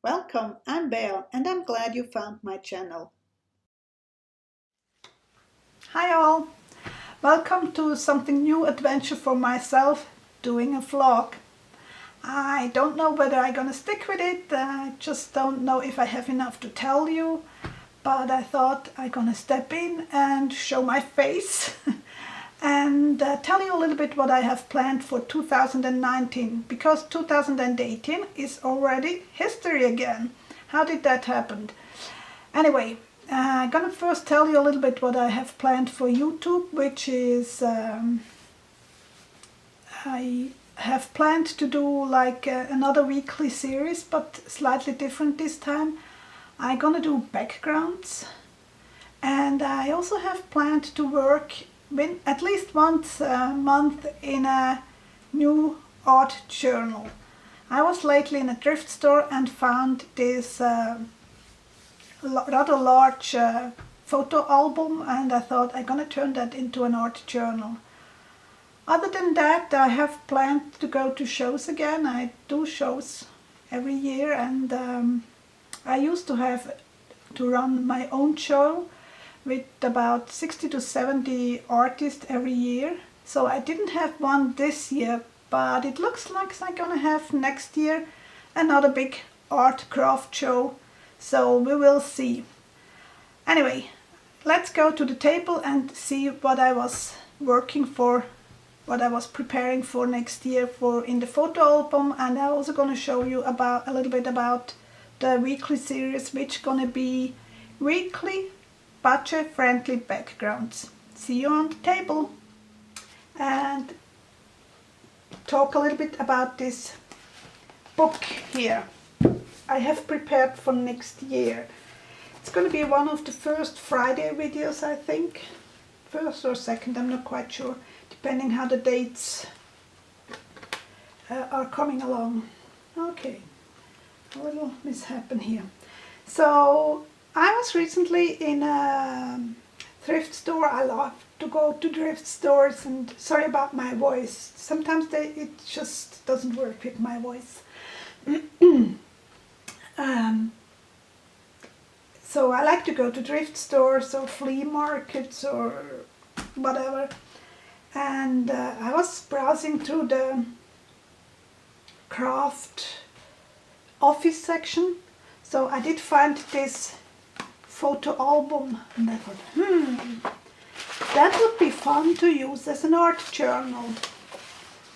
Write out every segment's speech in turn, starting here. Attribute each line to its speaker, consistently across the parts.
Speaker 1: Welcome, I'm Belle and I'm glad you found my channel.
Speaker 2: Hi all! Welcome to something new adventure for myself, doing a vlog. I don't know whether I'm gonna stick with it, I just don't know if I have enough to tell you, but I thought I'm gonna step in and show my face and tell you a little bit what I have planned for 2019, because 2018 is already history again. How did that happen? Anyway, I'm gonna first tell you a little bit what I have planned for YouTube, which is I have planned to do like another weekly series, but slightly different this time. I'm gonna do backgrounds, and I also have planned to work at least once a month in a new art journal. I was lately in a thrift store and found this rather large photo album, and I thought I'm gonna turn that into an art journal. Other than that, I have planned to go to shows again. I do shows every year, and I used to have to run my own show with about 60 to 70 artists every year. So I didn't have one this year, but it looks like I'm gonna have next year another big art craft show. So we will see. Anyway, let's go to the table and see what I was working for, what I was preparing for next year for in the photo album, and I'm also going to show you about a little bit about the weekly series, which gonna be weekly budget-friendly backgrounds. See you on the table and talk a little bit about this book here I have prepared for next year. It's going to be one of the first Friday videos, I think. First or second, I'm not quite sure, depending how the dates are coming along. Okay, a little mishap here. So, I was recently in a thrift store. I love to go to thrift stores, and sorry about my voice. Sometimes it just doesn't work with my voice. So I like to go to thrift stores or flea markets or whatever, and I was browsing through the craft office section, so I did find this photo album, and I thought, that would be fun to use as an art journal.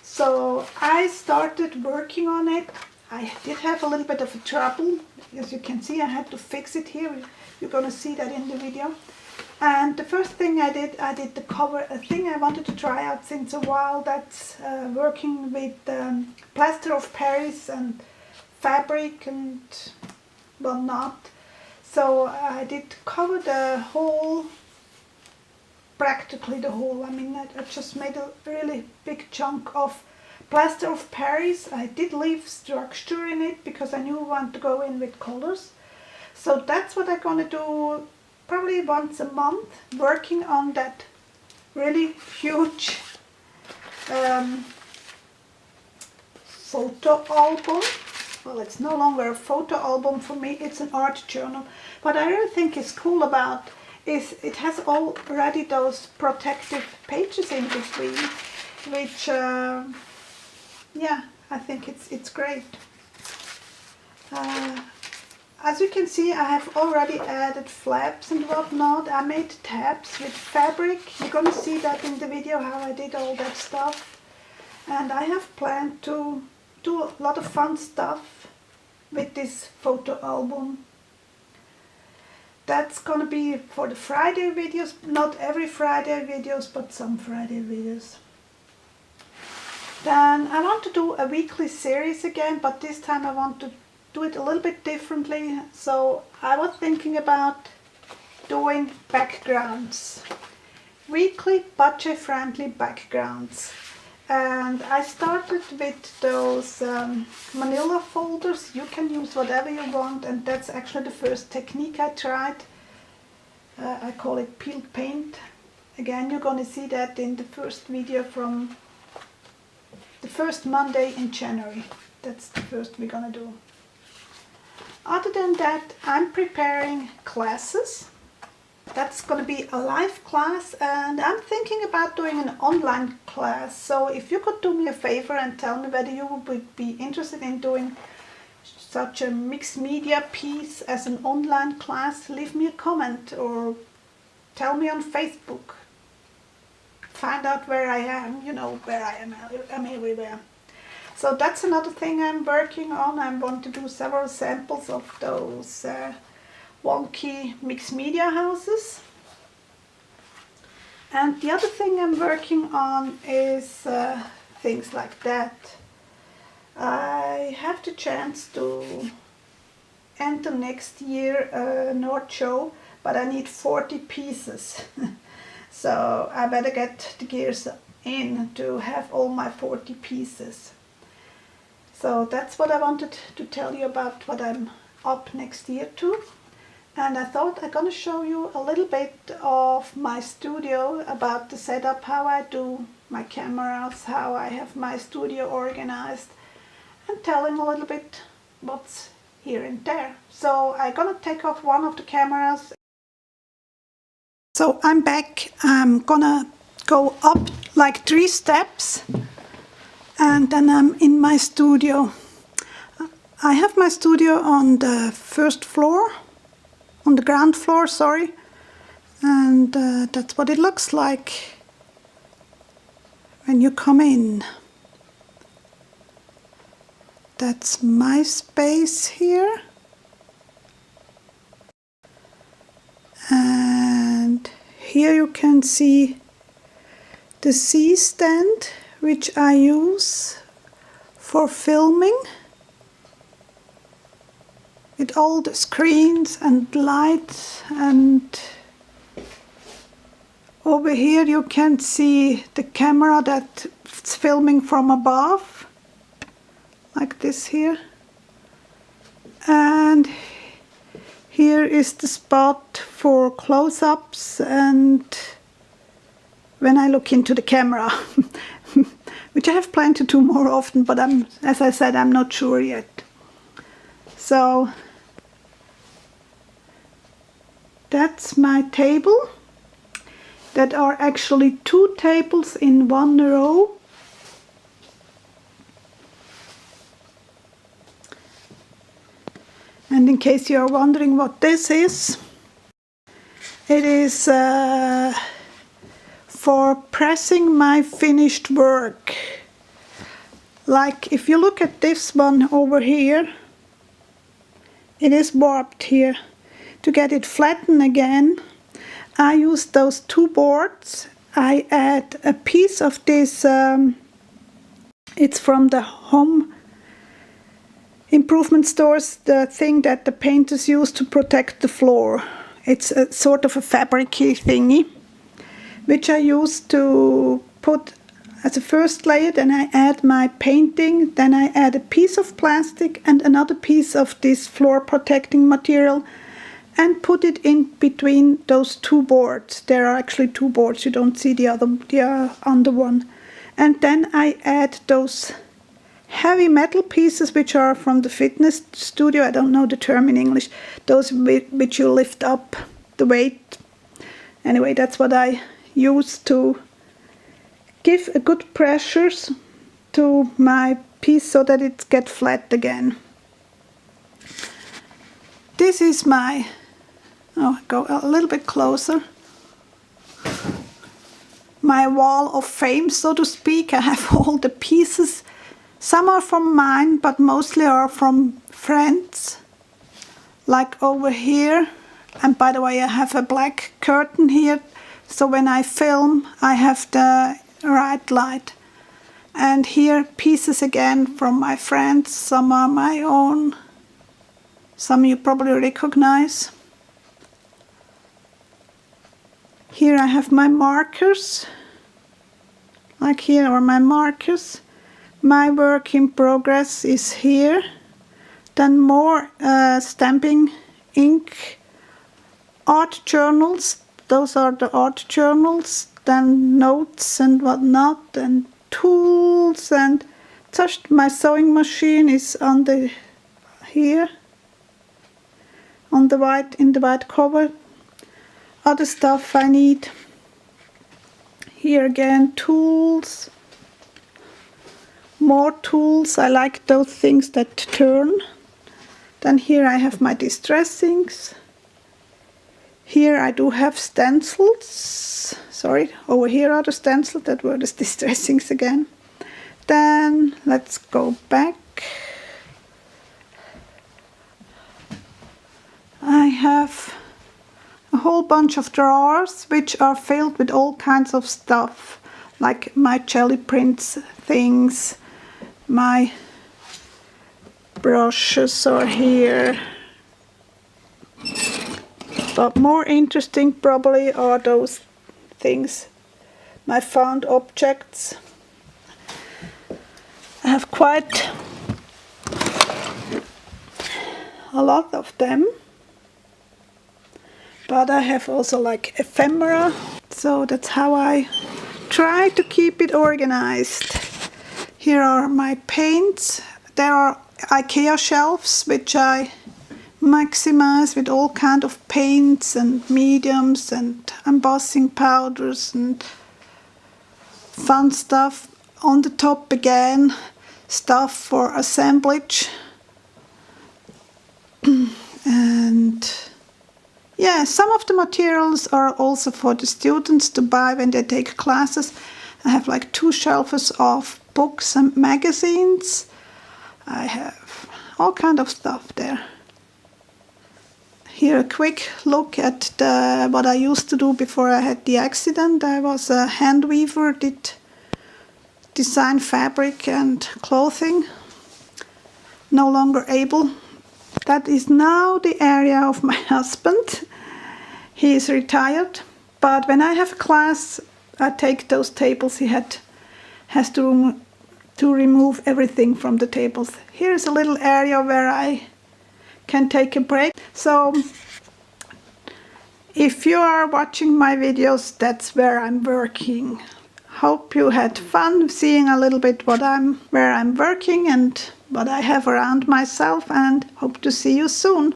Speaker 2: So I started working on it. I did have a little bit of a trouble. As you can see, I had to fix it here. You're going to see that in the video. And the first thing I did the cover, a thing I wanted to try out since a while. That's working with plaster of Paris and fabric and whatnot. So I did cover the whole, practically the whole. I mean, I just made a really big chunk of plaster of Paris. I did leave structure in it because I knew I want to go in with colors. So that's what I'm gonna do probably once a month, working on that really huge photo album. Well, it's no longer a photo album for me, it's an art journal. What I really think is cool about is it has already those protective pages in between, which yeah, I think it's great. As you can see, I have already added flaps and whatnot. I made tabs with fabric. You're gonna see that in the video how I did all that stuff. And I have planned to do a lot of fun stuff with this photo album. That's gonna be for the Friday videos, not every Friday videos, but some Friday videos. Then I want to do a weekly series again, but this time I want to do it a little bit differently. So I was thinking about doing backgrounds, weekly budget-friendly backgrounds. And I started with those manila folders. You can use whatever you want, and that's actually the first technique I tried. I call it peeled paint. Again, you're going to see that in the first video from the first Monday in January. That's the first we're gonna do. Other than that, I'm preparing classes. That's going to be a live class, and I'm thinking about doing an online class. So if you could do me a favor and tell me whether you would be interested in doing such a mixed media piece as an online class, leave me a comment or tell me on Facebook. Find out where I am, you know where I am. I'm everywhere. So that's another thing I'm working on. I want to do several samples of those wonky mixed media houses. And the other thing I'm working on is things like that. I have the chance to enter next year an art show, but I need 40 pieces. So I better get the gears in to have all my 40 pieces. So that's what I wanted to tell you about what I'm up next year to. And I thought I'm going to show you a little bit of my studio, about the setup, how I do my cameras, how I have my studio organized, and telling a little bit what's here and there. So I'm going to take off one of the cameras. So I'm back. I'm going to go up like 3 steps. And then I'm in my studio. I have my studio on the first floor, on the ground floor, sorry. And that's what it looks like when you come in. That's my space here. And here you can see the C stand, which I use for filming, with all the screens and lights. And over here you can see the camera that's filming from above, like this here. And here is the spot for close-ups and when I look into the camera. Which I have planned to do more often, but as I said, I'm not sure yet. So that's my table. That are actually 2 tables in one row. And in case you are wondering what this is, it is for pressing my finished work. Like if you look at this one over here, it is warped here. To get it flattened again, I use those 2 boards. I add a piece of this, it's from the home improvement stores, the thing that the painters use to protect the floor. It's a sort of a fabric-y thingy, which I use to put as a first layer. Then I add my painting, then I add a piece of plastic and another piece of this floor protecting material and put it in between those 2 boards. There are actually 2 boards, you don't see the under one. And then I add those heavy metal pieces which are from the fitness studio, I don't know the term in English, those which you lift up the weight. Anyway, that's what I use to give a good pressure to my piece so that it gets flat again. This is my, go a little bit closer, my wall of fame, so to speak. I have all the pieces. Some are from mine, but mostly are from friends, like over here. And by the way, I have a black curtain here, so when I film, I have the right light. And here, pieces again from my friends. Some are my own, some you probably recognize. Here I have my markers, like here are my markers. My work in progress is here. Then more stamping ink, art journals. Those are the art journals. Then notes and whatnot, and tools, and just my sewing machine is on the here. on the in the white cover. Other stuff I need. Here again, tools. More tools. I like those things that turn. Then here I have my distressings. Here I do have stencils. Sorry, over here are the stencils, that were the distressings again. Then let's go back. I have a whole bunch of drawers which are filled with all kinds of stuff, like my jelly prints things, my brushes are here. But more interesting probably are those things, my found objects. I have quite a lot of them. But I have also like ephemera, so that's how I try to keep it organized. Here are my paints. There are IKEA shelves which I maximize with all kind of paints and mediums and embossing powders and fun stuff. On the top again, stuff for assemblage. And yeah, some of the materials are also for the students to buy when they take classes. I have like 2 shelves of books and magazines. I have all kind of stuff there. Here a quick look at what I used to do before I had the accident. I was a hand weaver, did design fabric and clothing. No longer able. That is now the area of my husband. He is retired, but when I have a class, I take those tables. He has to remove everything from the tables. Here's a little area where I can take a break. So if you are watching my videos, that's where I'm working. Hope you had fun seeing a little bit where I'm working and what I have around myself, and hope to see you soon.